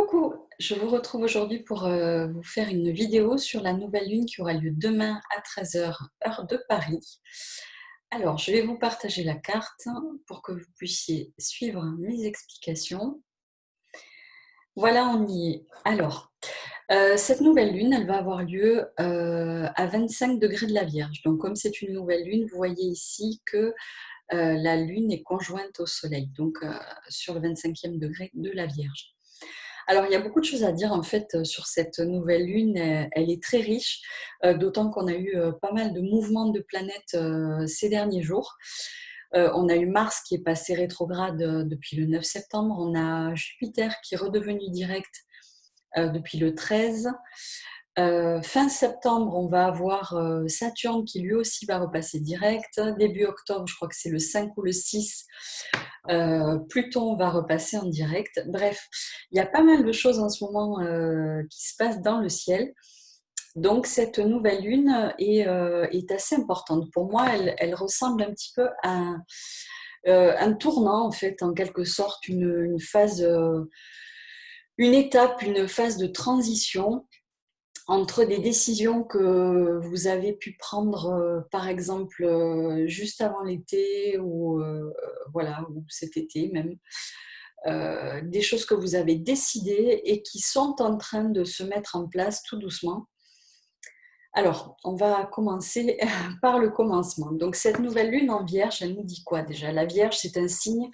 Coucou, je vous retrouve aujourd'hui pour vous faire une vidéo sur la nouvelle lune qui aura lieu demain à 13 h heure de Paris. Alors, je vais vous partager la carte pour que vous puissiez suivre mes explications. Voilà, on y est. Alors, cette nouvelle lune, elle va avoir lieu à 25 degrés de la Vierge. Donc, comme c'est une nouvelle lune, vous voyez ici que la lune est conjointe au soleil, donc sur le 25e degré de la Vierge. Alors, il y a beaucoup de choses à dire en fait sur cette nouvelle lune. Elle est très riche, d'autant qu'on a eu pas mal de mouvements de planètes ces derniers jours. On a eu Mars qui est passé rétrograde depuis le 9 septembre. On a Jupiter qui est redevenu direct depuis le 13. Fin septembre, on va avoir Saturne qui lui aussi va repasser direct. Début octobre, je crois que c'est le 5 ou le 6, Pluton va repasser en direct. Bref, il y a pas mal de choses en ce moment qui se passent dans le ciel. Donc cette nouvelle lune est assez importante. Pour moi, elle ressemble un petit peu à un tournant, en fait, en quelque sorte, une phase, une étape, une phase de transition entre des décisions que vous avez pu prendre, par exemple, juste avant l'été ou voilà, ou cet été même, des choses que vous avez décidées et qui sont en train de se mettre en place tout doucement. Alors, on va commencer par le commencement. Donc cette nouvelle lune en Vierge, elle nous dit quoi déjà? La Vierge, c'est un signe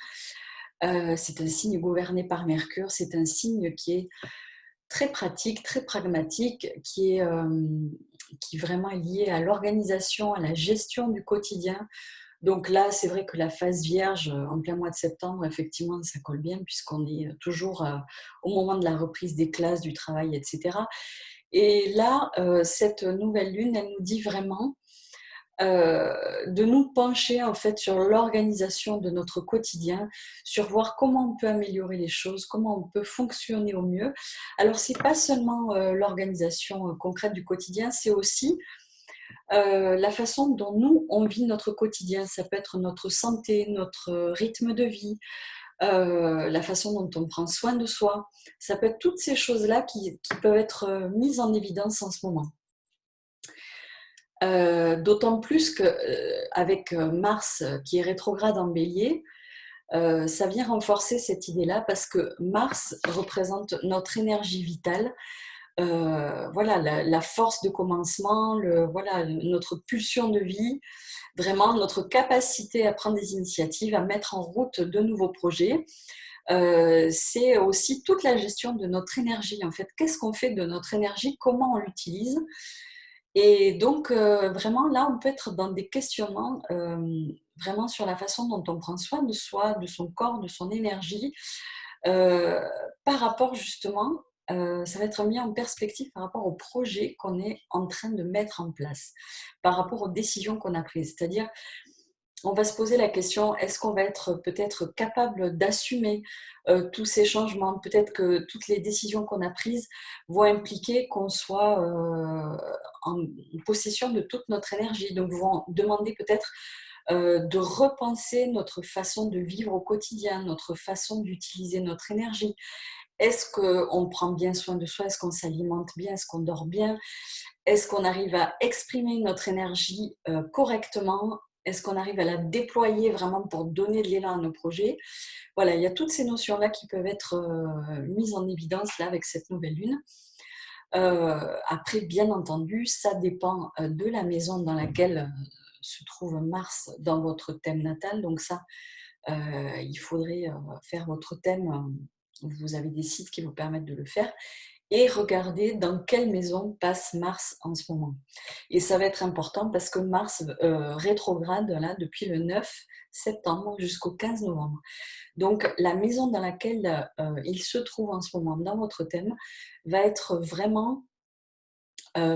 gouverné par Mercure, c'est un signe qui est très pratique, très pragmatique, qui vraiment est lié à l'organisation, à la gestion du quotidien. Donc là, c'est vrai que la phase vierge, en plein mois de septembre, effectivement, ça colle bien puisqu'on est toujours au moment de la reprise des classes, du travail, etc. Et là, cette nouvelle lune, elle nous dit vraiment de nous pencher en fait sur l'organisation de notre quotidien, sur voir comment on peut améliorer les choses, comment on peut fonctionner au mieux. Alors c'est pas seulement l'organisation concrète du quotidien, c'est aussi la façon dont nous on vit notre quotidien. Ça peut être notre santé, notre rythme de vie, la façon dont on prend soin de soi. Ça peut être toutes ces choses-là qui peuvent être mises en évidence en ce moment. D'autant plus qu'avec Mars qui est rétrograde en Bélier, ça vient renforcer cette idée-là parce que Mars représente notre énergie vitale, voilà, la force de commencement, voilà, notre pulsion de vie, vraiment notre capacité à prendre des initiatives, à mettre en route de nouveaux projets. C'est aussi toute la gestion de notre énergie. En fait, qu'est-ce qu'on fait de notre énergie? Comment on l'utilise? Et donc, vraiment, là, on peut être dans des questionnements vraiment sur la façon dont on prend soin de soi, de son corps, de son énergie, euh, par rapport justement, ça va être mis en perspective par rapport au projet qu'on est en train de mettre en place, par rapport aux décisions qu'on a prises. C'est-à-dire, on va se poser la question, est-ce qu'on va être peut-être capable d'assumer tous ces changements? Peut-être que toutes les décisions qu'on a prises vont impliquer qu'on soit en possession de toute notre énergie. Donc, vont demander peut-être de repenser notre façon de vivre au quotidien, notre façon d'utiliser notre énergie. Est-ce qu'on prend bien soin de soi? Est-ce qu'on s'alimente bien? Est-ce qu'on dort bien? Est-ce qu'on arrive à exprimer notre énergie correctement? Est-ce qu'on arrive à la déployer vraiment pour donner de l'élan à nos projets? Voilà, il y a toutes ces notions-là qui peuvent être mises en évidence là avec cette nouvelle lune. Après, bien entendu, ça dépend de la maison dans laquelle se trouve Mars dans votre thème natal. Donc ça, il faudrait faire votre thème. Vous avez des sites qui vous permettent de le faire et regarder dans quelle maison passe Mars en ce moment. Et ça va être important parce que Mars rétrograde là, depuis le 9 septembre jusqu'au 15 novembre. Donc la maison dans laquelle il se trouve en ce moment dans votre thème va être vraiment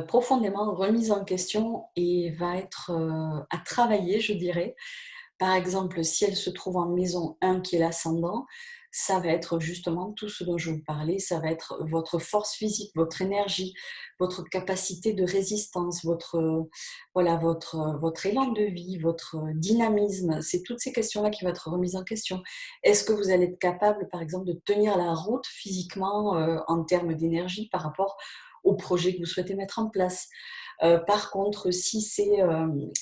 profondément remise en question et va être à travailler, je dirais. Par exemple, si elle se trouve en maison 1 qui est l'ascendant, ça va être justement tout ce dont je vous parlais, ça va être votre force physique, votre énergie, votre capacité de résistance, votre élan de vie, votre dynamisme. C'est toutes ces questions-là qui vont être remises en question. Est-ce que vous allez être capable, par exemple, de tenir la route physiquement en termes d'énergie par rapport au projet que vous souhaitez mettre en place? Par contre, si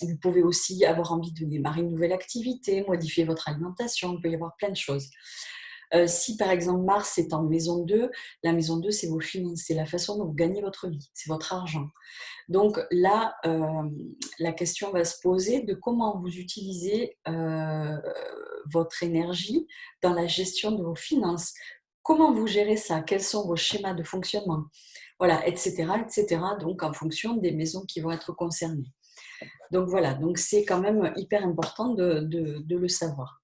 vous pouvez aussi avoir envie de démarrer une nouvelle activité, modifier votre alimentation, il peut y avoir plein de choses. Si par exemple Mars est en maison 2, la maison 2 c'est vos finances, c'est la façon dont vous gagnez votre vie, c'est votre argent. Donc là, la question va se poser de comment vous utilisez votre énergie dans la gestion de vos finances. Comment vous gérez ça? Quels sont vos schémas de fonctionnement? Voilà, etc., etc. Donc en fonction des maisons qui vont être concernées. Donc voilà, donc c'est quand même hyper important de le savoir.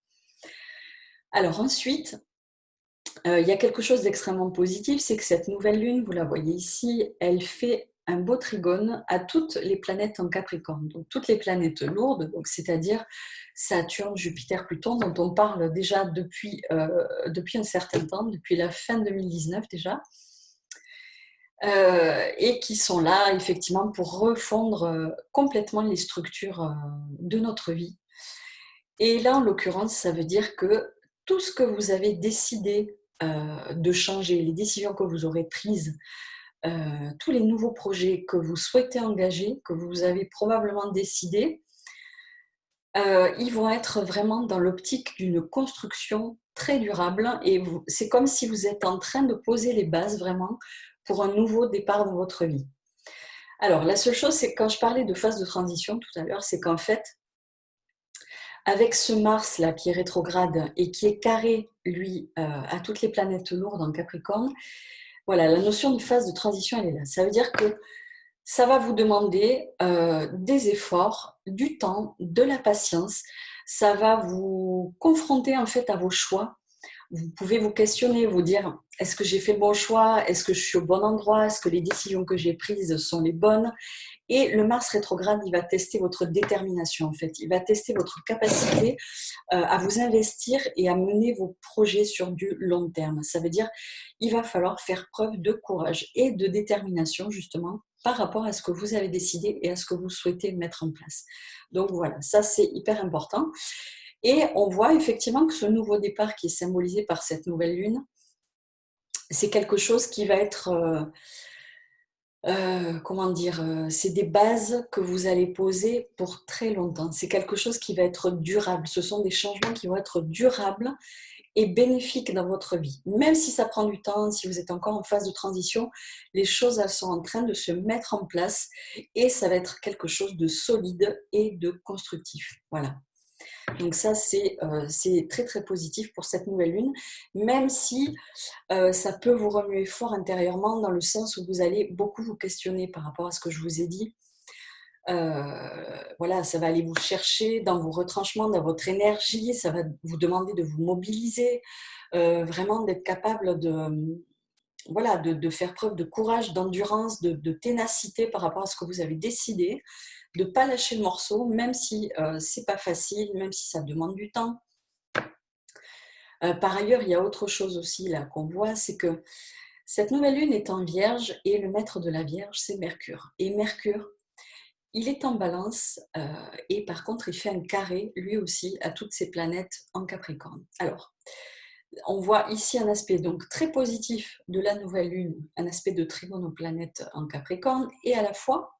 Alors ensuite, il y a quelque chose d'extrêmement positif, c'est que cette nouvelle lune, vous la voyez ici, elle fait un beau trigone à toutes les planètes en Capricorne. Donc toutes les planètes lourdes, donc c'est-à-dire Saturne, Jupiter, Pluton, dont on parle déjà depuis un certain temps, depuis la fin 2019 déjà, et qui sont là effectivement pour refondre complètement les structures de notre vie. Et là, en l'occurrence, ça veut dire que tout ce que vous avez décidé de changer, les décisions que vous aurez prises, tous les nouveaux projets que vous souhaitez engager, que vous avez probablement décidé, ils vont être vraiment dans l'optique d'une construction très durable et c'est comme si vous êtes en train de poser les bases vraiment pour un nouveau départ dans votre vie. Alors, la seule chose, c'est que quand je parlais de phase de transition tout à l'heure, c'est qu'en fait, avec ce Mars-là qui est rétrograde et qui est carré, lui, à toutes les planètes lourdes en Capricorne, voilà, la notion de phase de transition, elle est là. Ça veut dire que ça va vous demander des efforts, du temps, de la patience. Ça va vous confronter en fait à vos choix. Vous pouvez vous questionner, vous dire, est-ce que j'ai fait le bon choix? Est-ce que je suis au bon endroit? Est-ce que les décisions que j'ai prises sont les bonnes? Et le Mars rétrograde, il va tester votre détermination en fait. Il va tester votre capacité à vous investir et à mener vos projets sur du long terme. Ça veut dire il va falloir faire preuve de courage et de détermination justement par rapport à ce que vous avez décidé et à ce que vous souhaitez mettre en place. Donc voilà, ça c'est hyper important. Et on voit effectivement que ce nouveau départ qui est symbolisé par cette nouvelle lune, c'est quelque chose qui va être comment dire, c'est des bases que vous allez poser pour très longtemps. C'est quelque chose qui va être durable. Ce sont des changements qui vont être durables et bénéfiques dans votre vie. Même si ça prend du temps, si vous êtes encore en phase de transition, les choses elles sont en train de se mettre en place et ça va être quelque chose de solide et de constructif. Voilà. Donc ça, c'est très très positif pour cette nouvelle lune, même si ça peut vous remuer fort intérieurement dans le sens où vous allez beaucoup vous questionner par rapport à ce que je vous ai dit. Voilà, ça va aller vous chercher dans vos retranchements, dans votre énergie, ça va vous demander de vous mobiliser, vraiment d'être capable voilà, de faire preuve de courage, d'endurance, de ténacité par rapport à ce que vous avez décidé, de ne pas lâcher le morceau, même si c'est pas facile, même si ça demande du temps. Par ailleurs, il y a autre chose aussi là qu'on voit, c'est que cette nouvelle lune est en Vierge et le maître de la Vierge, c'est Mercure. Et Mercure, il est en Balance et par contre, il fait un carré, lui aussi, à toutes ces planètes en Capricorne. Alors, on voit ici un aspect donc très positif de la nouvelle lune, un aspect de trigone aux planètes en Capricorne, et à la fois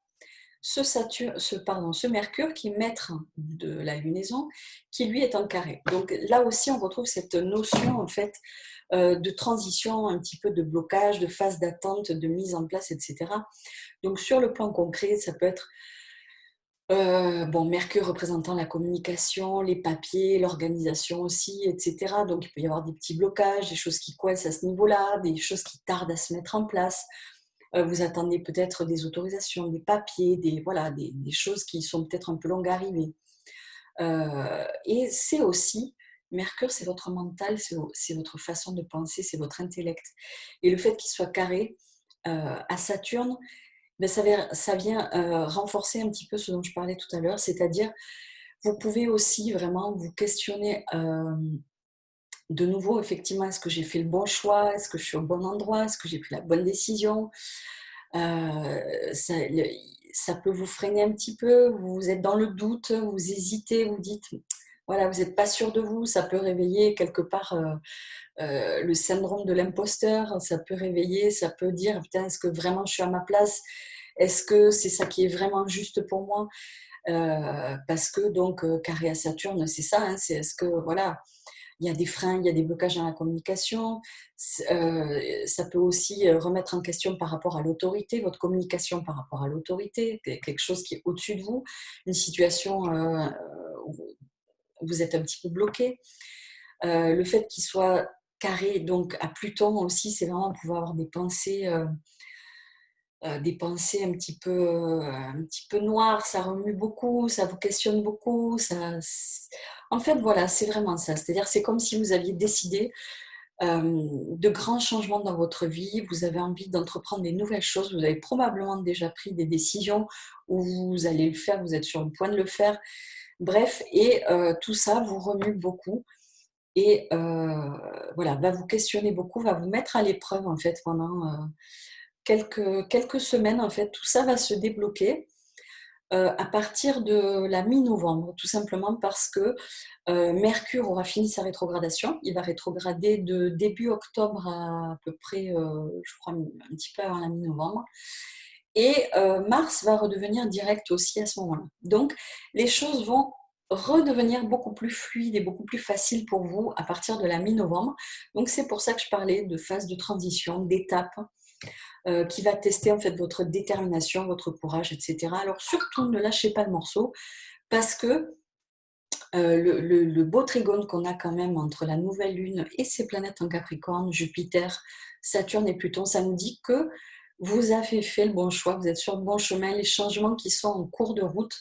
ce Mercure qui est maître de la lunaison, qui lui est en carré. Donc là aussi, on retrouve cette notion en fait de transition, un petit peu de blocage, de phase d'attente, de mise en place, etc. Donc sur le plan concret, ça peut être Mercure représentant la communication, les papiers, l'organisation aussi, etc. Donc il peut y avoir des petits blocages, des choses qui coincent à ce niveau-là, des choses qui tardent à se mettre en place. Vous attendez peut-être des autorisations, des papiers, voilà, des choses qui sont peut-être un peu longues à arriver. Et c'est aussi, Mercure, c'est votre mental, c'est votre façon de penser, c'est votre intellect. Et le fait qu'il soit carré à Saturne, ben ça vient renforcer un petit peu ce dont je parlais tout à l'heure, c'est-à-dire vous pouvez aussi vraiment vous questionner de nouveau, effectivement, est-ce que j'ai fait le bon choix? Est-ce que je suis au bon endroit? Est-ce que j'ai pris la bonne décision? Ça, ça peut vous freiner un petit peu, vous êtes dans le doute, vous hésitez, vous dites, voilà, vous n'êtes pas sûr de vous, ça peut réveiller quelque part le syndrome de l'imposteur, ça peut réveiller, ça peut dire, putain, est-ce que vraiment je suis à ma place? Est-ce que c'est ça qui est vraiment juste pour moi? Parce que donc, carré à Saturne, c'est ça, hein, c'est est-ce que, voilà, il y a des freins, il y a des blocages dans la communication. Ça peut aussi remettre en question par rapport à l'autorité, votre communication par rapport à l'autorité, quelque chose qui est au-dessus de vous, une situation où vous êtes un petit peu bloqué. Le fait qu'il soit carré donc à Pluton aussi, c'est vraiment pouvoir avoir des pensées un petit peu noires, ça remue beaucoup, ça vous questionne beaucoup. En fait, voilà, c'est vraiment ça. C'est-à-dire, c'est comme si vous aviez décidé de grands changements dans votre vie, vous avez envie d'entreprendre des nouvelles choses, vous avez probablement déjà pris des décisions où vous allez le faire, vous êtes sur le point de le faire. Bref, et tout ça vous remue beaucoup et voilà, va vous questionner beaucoup, va vous mettre à l'épreuve en fait pendant quelques semaines. En fait, tout ça va se débloquer à partir de la mi-novembre, tout simplement parce que Mercure aura fini sa rétrogradation. Il va rétrograder de début octobre à peu près, je crois, un petit peu avant la mi-novembre. Et Mars va redevenir direct aussi à ce moment-là. Donc, les choses vont redevenir beaucoup plus fluides et beaucoup plus faciles pour vous à partir de la mi-novembre. Donc, c'est pour ça que je parlais de phase de transition, d'étape, qui va tester en fait votre détermination, votre courage, etc. Alors, surtout, ne lâchez pas le morceau parce que le beau trigone qu'on a quand même entre la nouvelle lune et ses planètes en Capricorne, Jupiter, Saturne et Pluton, ça nous dit que vous avez fait le bon choix, vous êtes sur le bon chemin. Les changements qui sont en cours de route,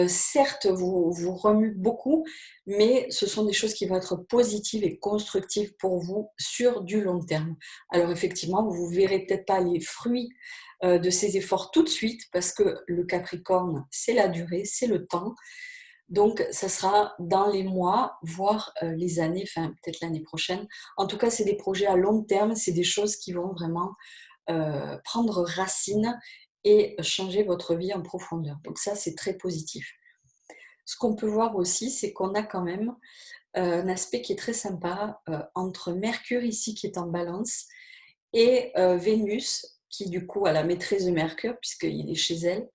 certes, vous remuent beaucoup, mais ce sont des choses qui vont être positives et constructives pour vous sur du long terme. Alors effectivement, vous ne verrez peut-être pas les fruits de ces efforts tout de suite, parce que le Capricorne, c'est la durée, c'est le temps. Donc, ça sera dans les mois, voire les années, enfin peut-être l'année prochaine. En tout cas, c'est des projets à long terme, c'est des choses qui vont vraiment prendre racine et changer votre vie en profondeur. Donc ça, c'est très positif. Ce qu'on peut voir aussi, c'est qu'on a quand même un aspect qui est très sympa entre Mercure ici qui est en balance et Vénus qui du coup a la maîtresse de Mercure puisqu'il est chez elle.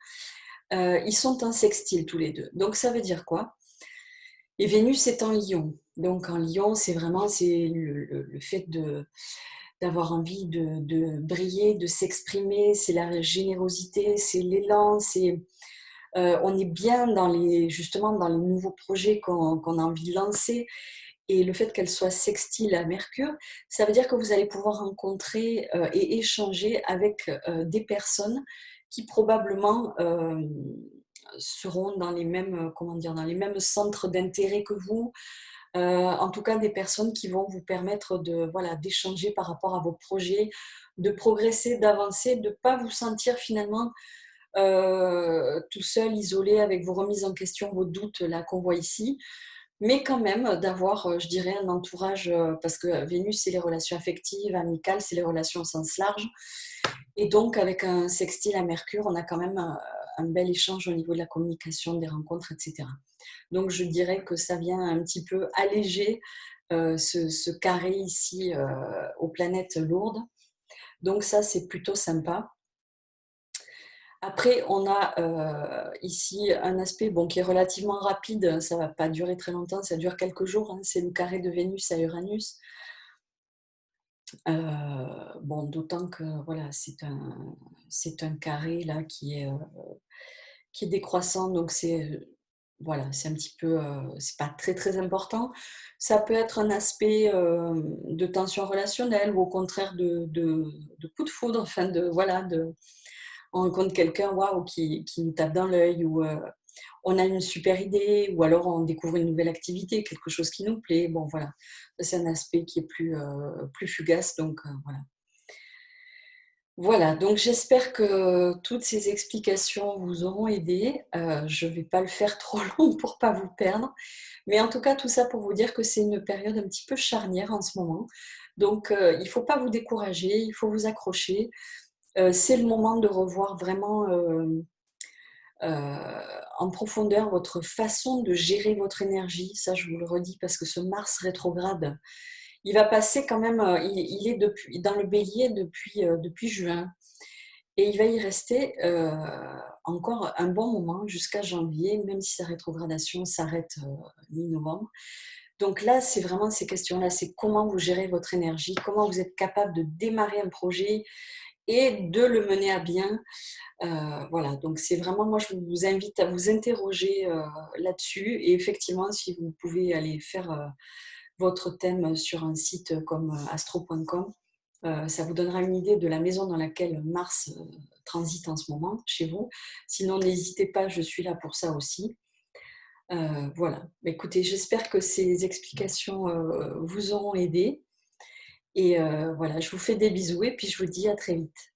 Ils sont en sextile tous les deux. Donc ça veut dire quoi? Et Vénus est en Lion. Donc en Lion, c'est vraiment le fait d'avoir envie de briller, de s'exprimer, c'est la générosité, c'est l'élan, on est bien justement dans les nouveaux projets qu'on a envie de lancer. Et le fait qu'elle soit sextile à Mercure, ça veut dire que vous allez pouvoir rencontrer et échanger avec des personnes qui probablement seront dans les mêmes, comment dire, dans les mêmes centres d'intérêt que vous. En tout cas, des personnes qui vont vous permettre voilà, d'échanger par rapport à vos projets, de progresser, d'avancer, de ne pas vous sentir finalement tout seul, isolé, avec vos remises en question, vos doutes là qu'on voit ici, mais quand même d'avoir, je dirais, un entourage, parce que Vénus, c'est les relations affectives, amicales, c'est les relations au sens large. Et donc, avec un sextile à Mercure, on a quand même un bel échange au niveau de la communication, des rencontres, etc. Donc, je dirais que ça vient un petit peu alléger ce carré ici aux planètes lourdes. Donc, ça, c'est plutôt sympa. Après, on a ici un aspect bon, qui est relativement rapide, ça ne va pas durer très longtemps, ça dure quelques jours, hein, c'est le carré de Vénus à Uranus. Bon, d'autant que voilà, c'est un carré là qui est décroissant, donc voilà, c'est un petit peu, c'est pas très très important. Ça peut être un aspect de tension relationnelle ou au contraire de coup de foudre, enfin voilà, on rencontre quelqu'un waouh, qui nous tape dans l'œil ou on a une super idée ou alors on découvre une nouvelle activité, quelque chose qui nous plaît. Bon, voilà, c'est un aspect qui est plus fugace, donc voilà. Voilà, donc j'espère que toutes ces explications vous auront aidé. Je ne vais pas le faire trop long pour pas vous perdre. Mais en tout cas, tout ça pour vous dire que c'est une période un petit peu charnière en ce moment. Donc, il ne faut pas vous décourager, il faut vous accrocher. C'est le moment de revoir vraiment en profondeur votre façon de gérer votre énergie. Ça, je vous le redis parce que ce Mars rétrograde, il va passer quand même, il est depuis, dans le bélier depuis juin. Et il va y rester encore un bon moment jusqu'à janvier, même si sa rétrogradation s'arrête mi-novembre. Donc là, c'est vraiment ces questions-là, c'est comment vous gérez votre énergie, comment vous êtes capable de démarrer un projet et de le mener à bien. Voilà, donc c'est vraiment, moi, je vous invite à vous interroger là-dessus. Et effectivement, si vous pouvez aller faire votre thème sur un site comme astro.com, ça vous donnera une idée de la maison dans laquelle Mars transite en ce moment chez vous. Sinon, n'hésitez pas, je suis là pour ça aussi. Voilà. Écoutez, j'espère que ces explications vous auront aidé. Et voilà, je vous fais des bisous et puis je vous dis à très vite.